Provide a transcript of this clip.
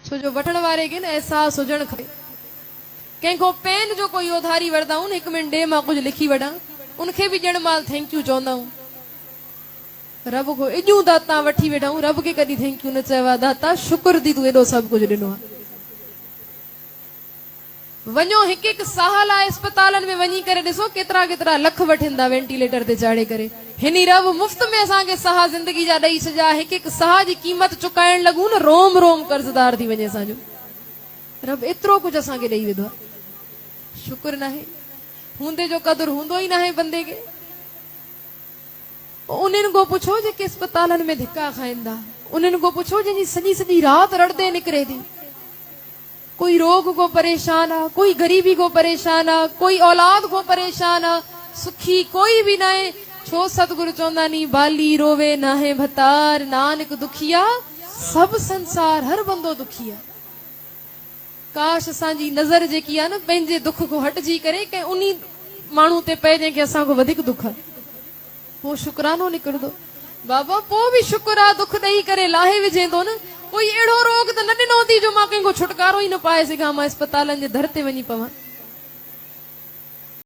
छो जो वठण वारे खे न एहसास हुजण खपे। कंहिंखो पेन जो कोई उधारी वठंदा आहियूं, हिकु मिंट ॾे मां कुझु लिखी वठां, उनखे बि ॼण महिल थैंक यू चवंदा आहियूं। रब को एॾियूं दाता वठी वेठा आहियूं, रब खे कॾहिं थैंक यू न चयो आहे, दाता शुक्र थी तूं एॾो सभु कुझु ॾिनो आहे। वञो हिकु हिकु साह लाइ अस्पतालनि में वञी करे ॾिसो केतिरा केतिरा लख वठनि था वेंटिलेटर ते चाढ़े करे। हिन रब मुफ़्त में असांखे साह ज़िंदगी जा ॾेई छॾिया, हिकु हिकु साह जी क़ीमत चुकाइण लॻूं न रोम रोम कर्ज़दार थी वञे असांजो। रब एतिरो कुझु असांखे ॾेई वेंदो आहे, शुक्र न आहे, हूंदे जो क़दुरु हूंदो ई न आहे बंदे खे। उन्हनि को पुछो जेके अस्पतालनि में धिका खाइनि था, उन्हनि को पुछो जंहिंजी सॼी सॼी राति रड़दे निकिरे थी। कोई रोग को परेशान आहे, कोई गरीबी को परेशान आहे, कोई औलाद को परेशान आहे, सुखी कोई भी न आहे। छो सतगुरु चवंदा नी बाली रोवे ना है भतार, नानक दुखिया सब संसार, हर बंदो दुखी आहे। काश असांजी नज़र जेकी आहे न पंहिंजे दुख को हटजी करे कंहिं उन्ही माण्हू ते पए जंहिंखे असां खां वधीक दुख आहे, पोइ शुक्रानो निकिरंदो। बाबा पोइ बि शुक्र आहे, दुख ॾेई करे लाहे विझे थो न। कोई अहिड़ो रोग त न ॾिनो थी जो मां कंहिंखो छुटकारो ई न पाए सघां, मां अस्पतालनि जे दर ते वञी पवां।